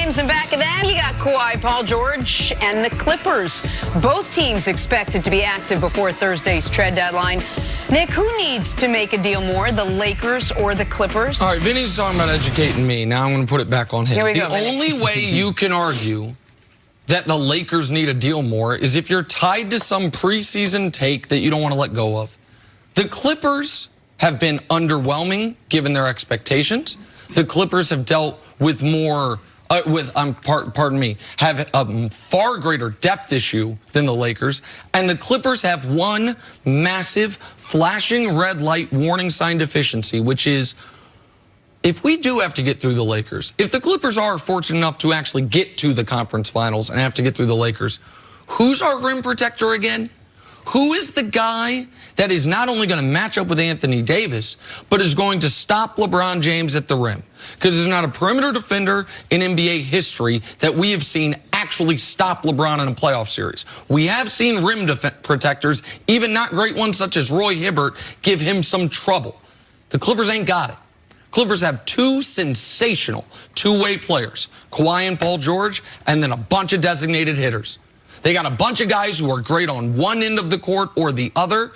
games, and back of them, you got Kawhi, Paul George, and the Clippers. Both teams expected to be active before Thursday's trade deadline. Nick, who needs to make a deal more, the Lakers or the Clippers? All right, Vinny's talking about educating me. Now I'm going to put it back on him. Here we go, the only way you can argue that the Lakers need a deal more is if you're tied to some preseason take that you don't want to let go of. The Clippers have been underwhelming given their expectations. The Clippers have dealt with more, have a far greater depth issue than the Lakers. And the Clippers have one massive flashing red light warning sign deficiency, which is if we do have to get through the Lakers, if the Clippers are fortunate enough to actually get to the conference finals and have to get through the Lakers, who's our rim protector again? Who is the guy that is not only going to match up with Anthony Davis, but is going to stop LeBron James at the rim? Because there's not a perimeter defender in NBA history that we have seen actually stop LeBron in a playoff series. We have seen rim protectors, even not great ones such as Roy Hibbert, give him some trouble. The Clippers ain't got it. Clippers have two sensational two-way players, Kawhi and Paul George, and then a bunch of designated hitters. They got a bunch of guys who are great on one end of the court or the other,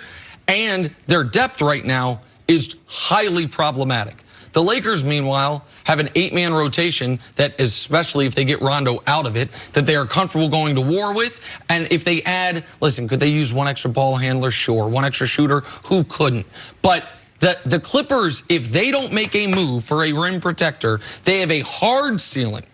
and their depth right now is highly problematic. The Lakers, meanwhile, have an 8-man rotation that, especially if they get Rondo out of it, that they are comfortable going to war with. And if they add, listen, could they use one extra ball handler? Sure. One extra shooter? Who couldn't? But the Clippers, if they don't make a move for a rim protector, they have a hard ceiling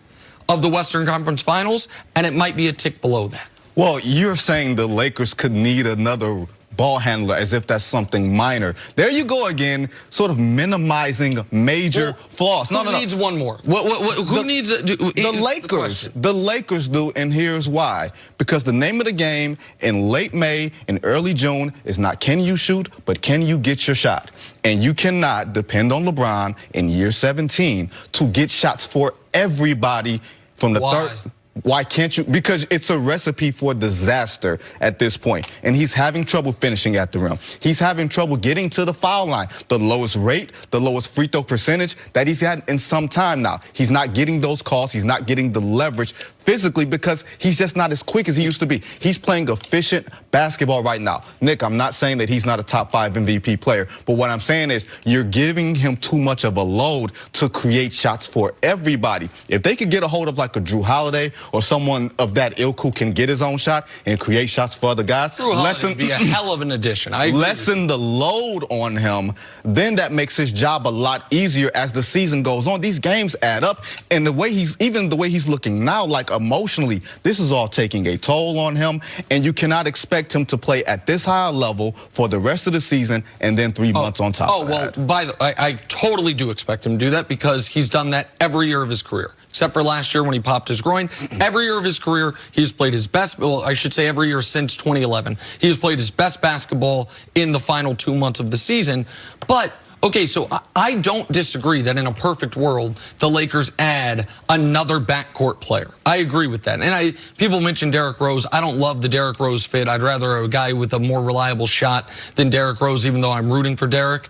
of the Western Conference Finals, and it might be a tick below that. Well, you're saying the Lakers could need another ball handler as if that's something minor. There you go again, sort of minimizing major flaws. Who needs one more? Who needs a, the Lakers? The Lakers do, and here's why. Because the name of the game in late May and early June is not can you shoot, but can you get your shot? And you cannot depend on LeBron in year 17 to get shots for everybody from the third. Why can't you? Because it's a recipe for disaster at this point. And he's having trouble finishing at the rim. He's having trouble getting to the foul line. The lowest rate, the lowest free throw percentage that he's had in some time now. He's not getting those calls. He's not getting the leverage physically because he's just not as quick as he used to be. He's playing efficient basketball right now. Nick, I'm not saying that he's not a top 5 MVP player, but what I'm saying is you're giving him too much of a load to create shots for everybody. If they could get a hold of like a Drew Holiday or someone of that ilk who can get his own shot and create shots for other guys, would be a hell of an addition. Lessen the load on him, then that makes his job a lot easier as the season goes on. These games add up, and the way he's looking now, like emotionally, this is all taking a toll on him, and you cannot expect him to play at this high level for the rest of the season and then 3 months on top of that. Well, I totally do expect him to do that because he's done that every year of his career, except for last year when he popped his groin. Every year of his career, he's played his best, well, I should say every year since 2011. He has played his best basketball in the final 2 months of the season. But okay, so I don't disagree that in a perfect world, the Lakers add another backcourt player. I agree with that. And people mention Derrick Rose. I don't love the Derrick Rose fit. I'd rather a guy with a more reliable shot than Derrick Rose, even though I'm rooting for Derrick.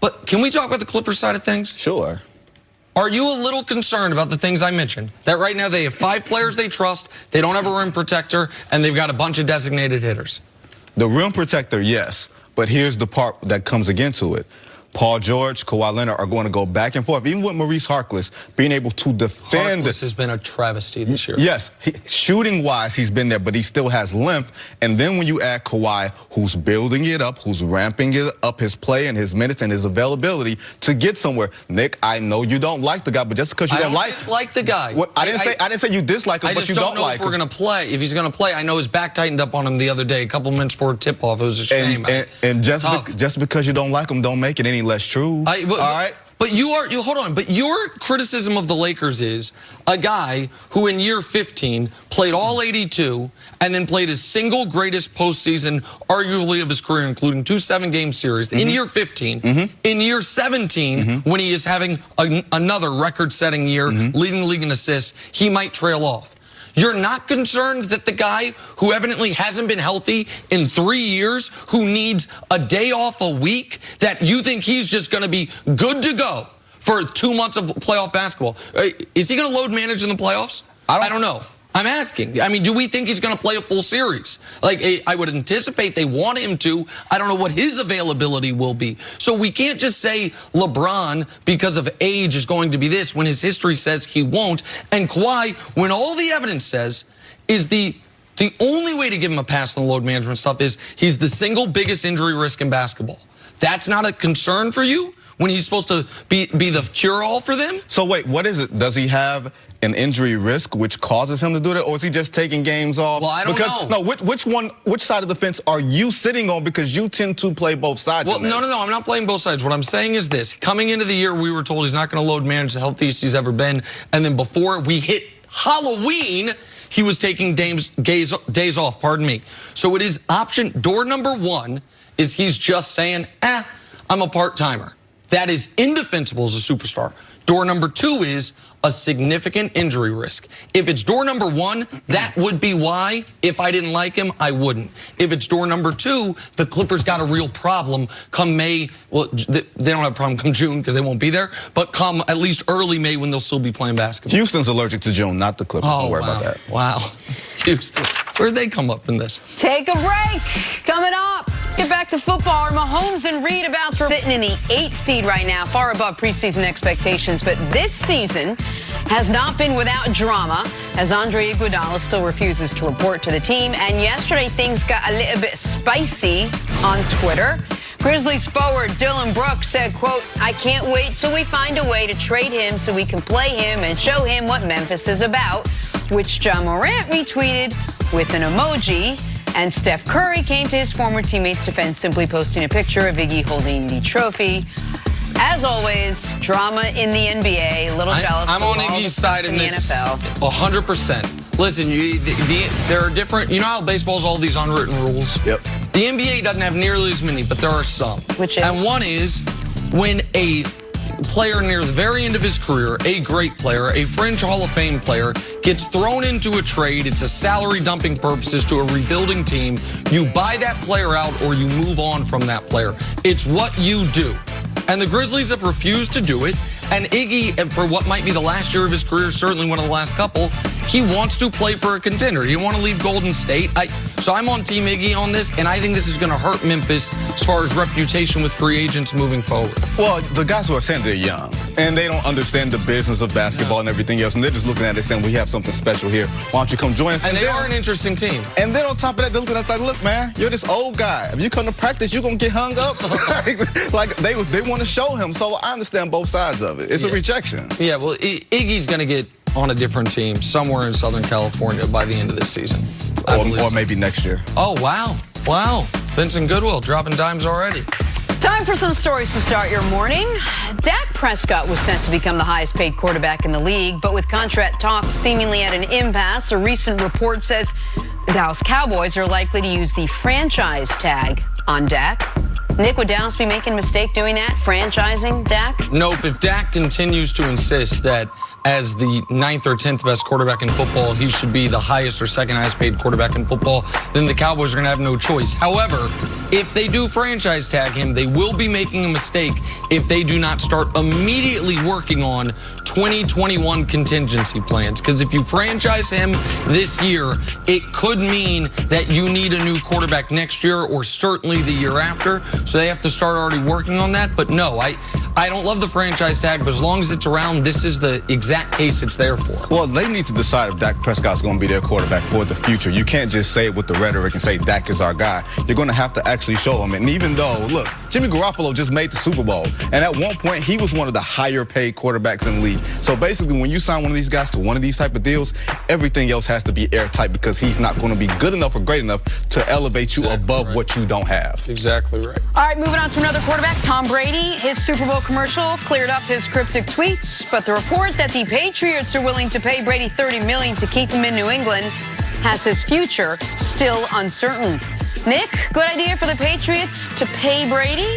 But can we talk about the Clippers side of things? Sure. Are you a little concerned about the things I mentioned? That right now they have 5 players they trust, they don't have a rim protector, and they've got a bunch of designated hitters. The rim protector, yes. But here's the part that comes again to it. Paul George, Kawhi Leonard are going to go back and forth. Even with Maurice Harkless being able to defend. Harkless has been a travesty this year. Yes, shooting-wise, he's been there, but he still has length. And then when you add Kawhi, who's building it up, who's ramping it up, his play and his minutes and his availability to get somewhere. Nick, I know you don't like the guy, but just because you don't dislike the guy. I didn't say you dislike him, but you don't like him. I just don't know if we're going to play. If he's going to play, I know his back tightened up on him the other day, a couple minutes before tip-off. It was a shame. And just because you don't like him, don't make it any less true. All right? But hold on. But your criticism of the Lakers is a guy who in year 15 played all 82 and then played his single greatest postseason, arguably of his career, including 2 7-game series in year 15. In year 17, when he is having another record-setting year, leading the league in assists, he might trail off. You're not concerned that the guy who evidently hasn't been healthy in 3 years, who needs a day off a week, that you think he's just going to be good to go for 2 months of playoff basketball. Is he going to load manage in the playoffs? I don't know. I'm asking. I mean, do we think he's going to play a full series? Like, I would anticipate they want him to. I don't know what his availability will be. So we can't just say LeBron, because of age, is going to be this when his history says he won't. And Kawhi, when all the evidence says is the only way to give him a pass on the load management stuff is he's the single biggest injury risk in basketball. That's not a concern for you when he's supposed to be the cure-all for them? So wait, what is it? Does he have an injury risk which causes him to do that, or is he just taking games off? Well, I don't know. No, which side of the fence are you sitting on, because you tend to play both sides? Well, no, I'm not playing both sides. What I'm saying is this. Coming into the year, we were told he's not going to load manage, the healthiest he's ever been. And then before we hit Halloween, he was taking days off, pardon me. So it is door number one is he's just saying, I'm a part-timer. That is indefensible as a superstar. Door number two is a significant injury risk. If it's door number one, that would be why, if I didn't like him, I wouldn't. If it's door number two, the Clippers got a real problem come May. Well, they don't have a problem come June because they won't be there, but come at least early May when they'll still be playing basketball. Houston's allergic to June, not the Clippers. Oh, don't worry about that. Wow. Houston. Where'd they come up in this? Take a break. Coming up, let's get back to football. Are Mahomes and Reed about to sitting in the 8th seed right now, far above preseason expectations. But this season has not been without drama, as Andre Iguodala still refuses to report to the team. And yesterday, things got a little bit spicy on Twitter. Grizzlies forward Dylan Brooks said, quote, "I can't wait till we find a way to trade him so we can play him and show him what Memphis is about," which Ja Morant retweeted with an emoji. And Steph Curry came to his former teammates' defense, simply posting a picture of Iggy holding the trophy. As always, drama in the NBA. A little jealous. I'm on Iggy's side in this. NFL. 100%. Listen, there are different. You know how baseball's all these unwritten rules? Yep. The NBA doesn't have nearly as many, but there are some. Which is? And one is when a player near the very end of his career, a great player, a fringe Hall of Fame player, gets thrown into a trade. It's a salary dumping purposes to a rebuilding team. You buy that player out or you move on from that player. It's what you do. And the Grizzlies have refused to do it. And Iggy, for what might be the last year of his career, certainly one of the last couple, he wants to play for a contender. He didn't want to leave Golden State. So I'm on Team Iggy on this, and I think this is going to hurt Memphis as far as reputation with free agents moving forward. Well, the guys who are saying they're young, and they don't understand the business of basketball and everything else, and they're just looking at it saying, we have something special here. Why don't you come join us? And they are an interesting team. And then on top of that, they're looking at us like, look, man, you're this old guy. If you come to practice, you're going to get hung up. Like they want to show him. So I understand both sides of it. It's a rejection. Yeah, well, Iggy's going to get on a different team somewhere in Southern California by the end of this season. Or maybe next year. Oh, wow. Wow. Vincent Goodwill dropping dimes already. Time for some stories to start your morning. Dak Prescott was set to become the highest paid quarterback in the league, but with contract talks seemingly at an impasse, a recent report says the Dallas Cowboys are likely to use the franchise tag on Dak. Nick, would Dallas be making a mistake doing that, franchising Dak? Nope. If Dak continues to insist that as the 9th or 10th best quarterback in football, he should be the highest or second highest paid quarterback in football, then the Cowboys are going to have no choice. However, if they do franchise tag him, they will be making a mistake if they do not start immediately working on 2021 contingency plans. Because if you franchise him this year, it could mean that you need a new quarterback next year or certainly the year after. So they have to start already working on that. But no, I don't love the franchise tag, but as long as it's around, this is the exact case it's there for. Well, they need to decide if Dak Prescott's going to be their quarterback for the future. You can't just say it with the rhetoric and say Dak is our guy. You're going to have to actually show him. And even though, look, Jimmy Garoppolo just made the Super Bowl. And at one point, he was one of the higher paid quarterbacks in the league. So basically, when you sign one of these guys to one of these type of deals, everything else has to be airtight because he's not going to be good enough or great enough to elevate you above what you don't have. Exactly right. All right, moving on to another quarterback, Tom Brady. His Super Bowl commercial cleared up his cryptic tweets, but the report that the Patriots are willing to pay Brady $30 million to keep him in New England has his future still uncertain. Nick, good idea for the Patriots to pay Brady?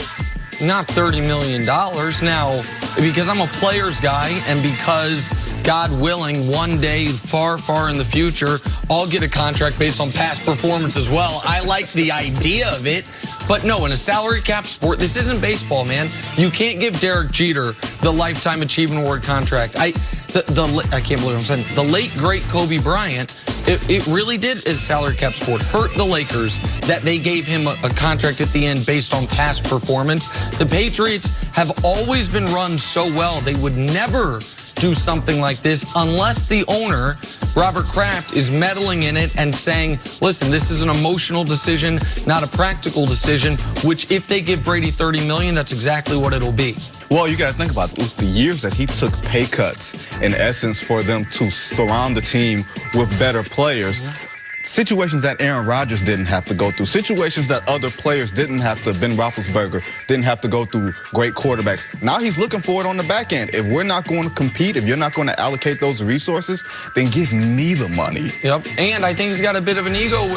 Not $30 million. Now, because I'm a players guy and because God willing, one day, far, far in the future, I'll get a contract based on past performance as well. I like the idea of it. But no, in a salary cap sport, this isn't baseball, man. You can't give Derek Jeter the Lifetime Achievement Award contract. I can't believe what I'm saying. The late, great Kobe Bryant, it really did, as salary cap sport, hurt the Lakers that they gave him a contract at the end based on past performance. The Patriots have always been run so well, they would never do something like this unless the owner, Robert Kraft, is meddling in it and saying, listen, this is an emotional decision, not a practical decision, which if they give Brady $30 million, that's exactly what it'll be. Well, you got to think about it. The years that he took pay cuts, in essence, for them to surround the team with better players. Situations that Aaron Rodgers didn't have to go through. Situations that other players didn't have to, Ben Roethlisberger, didn't have to go through great quarterbacks. Now he's looking for it on the back end. If we're not going to compete, if you're not going to allocate those resources, then give me the money. Yep, and I think he's got a bit of an ego